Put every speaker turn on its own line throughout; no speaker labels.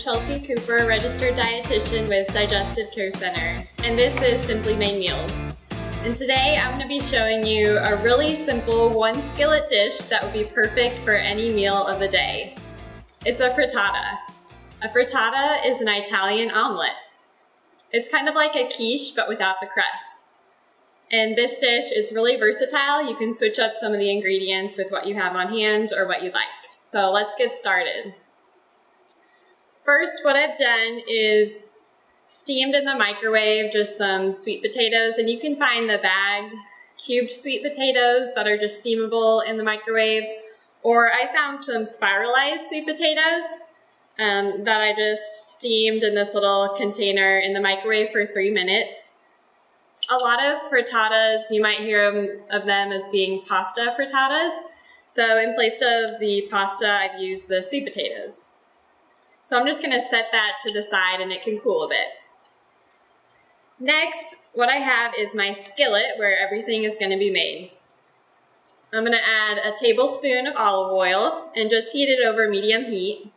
Chelsey Kuper, registered dietitian with Digestive Care Center, and this is Simply Made Meals. And today I'm going to be showing you a really simple one skillet dish that would be perfect for any meal of the day. It's a frittata. A frittata is an Italian omelet. It's kind of like a quiche but without the crust. And this dish, it's really versatile. You can switch up some of the ingredients with what you have on hand or what you like. So let's get started. First, what I've done is steamed in the microwave just some sweet potatoes, and you can find the bagged cubed sweet potatoes that are just steamable in the microwave, or I found some spiralized sweet potatoes that I just steamed in this little container in the microwave for 3 minutes. A lot of frittatas, you might hear of them as being pasta frittatas. So in place of the pasta, I've used the sweet potatoes. So I'm just going to set that to the side and it can cool a bit. Next, what I have is my skillet where everything is going to be made. I'm going to add a tablespoon of olive oil and just heat it over medium heat.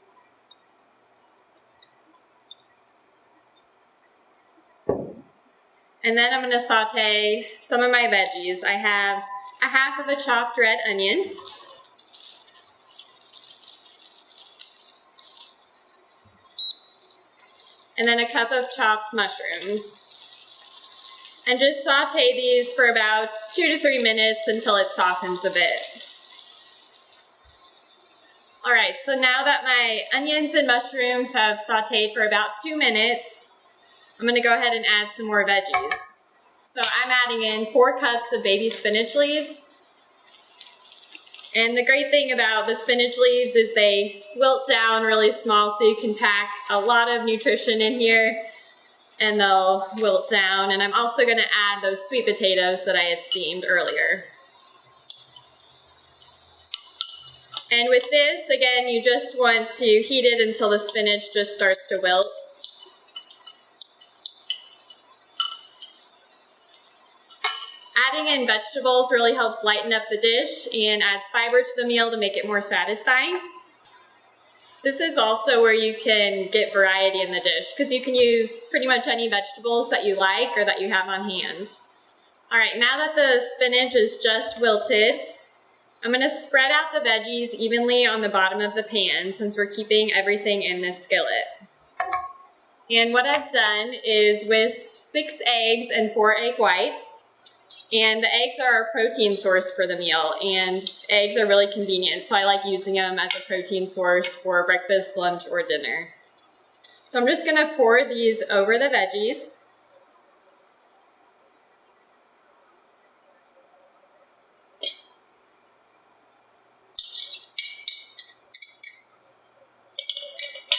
And then I'm going to saute some of my veggies. I have a half of a chopped red onion. And then a cup of chopped mushrooms. And just saute these for about 2 to 3 minutes until it softens a bit. All right, so now that my onions and mushrooms have sauteed for about 2 minutes, I'm gonna go ahead and add some more veggies. So I'm adding in 4 cups of baby spinach leaves. And the great thing about the spinach leaves is they wilt down really small, so you can pack a lot of nutrition in here and they'll wilt down. And I'm also gonna add those sweet potatoes that I had steamed earlier. And with this, again, you just want to heat it until the spinach just starts to wilt. Adding in vegetables really helps lighten up the dish and adds fiber to the meal to make it more satisfying. This is also where you can get variety in the dish because you can use pretty much any vegetables that you like or that you have on hand. All right, now that the spinach is just wilted, I'm going to spread out the veggies evenly on the bottom of the pan since we're keeping everything in this skillet. And what I've done is whisk 6 eggs and 4 egg whites. And the eggs are a protein source for the meal, and eggs are really convenient, so I like using them as a protein source for breakfast, lunch, or dinner. So I'm just going to pour these over the veggies.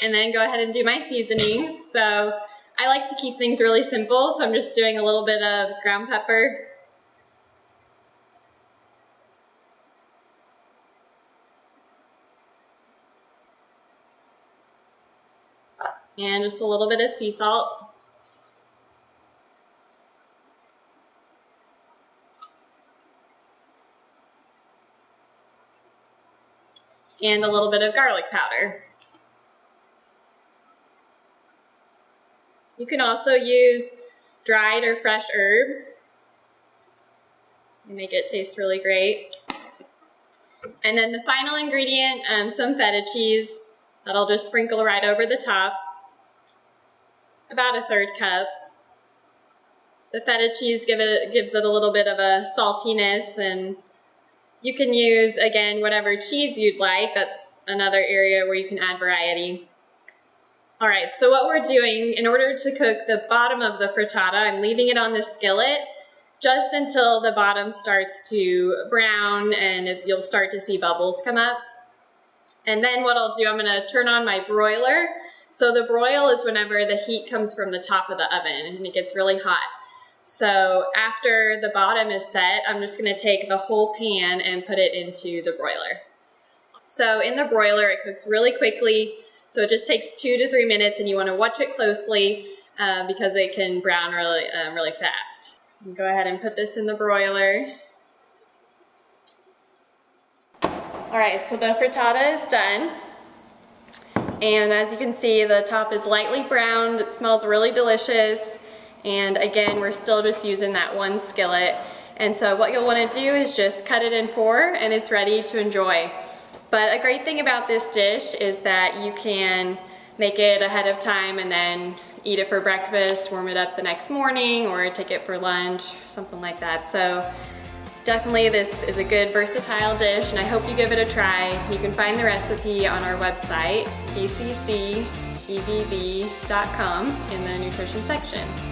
And then go ahead and do my seasonings. So I like to keep things really simple, so I'm just doing a little bit of ground pepper, and just a little bit of sea salt. And a little bit of garlic powder. You can also use dried or fresh herbs. They make it taste really great. And then the final ingredient, some feta cheese that I'll just sprinkle right over the top. About a 1/3 cup. The feta cheese gives it a little bit of a saltiness, and you can use, again, whatever cheese you'd like. That's another area where you can add variety. All right, so what we're doing, in order to cook the bottom of the frittata, I'm leaving it on the skillet just until the bottom starts to brown and you'll start to see bubbles come up. And then what I'll do, I'm gonna turn on my broiler. So the broil is whenever the heat comes from the top of the oven and it gets really hot. So after the bottom is set, I'm just gonna take the whole pan and put it into the broiler. So in the broiler, it cooks really quickly. So it just takes 2 to 3 minutes, and you wanna watch it closely because it can brown really fast. Go ahead and put this in the broiler. All right, so the frittata is done. And as you can see, the top is lightly browned. It smells really delicious. And again, we're still just using that one skillet. And so what you'll want to do is just cut it in 4 and it's ready to enjoy. But a great thing about this dish is that you can make it ahead of time and then eat it for breakfast, warm it up the next morning, or take it for lunch, something like that. So definitely this is a good versatile dish, and I hope you give it a try. You can find the recipe on our website, dccevb.com, in the nutrition section.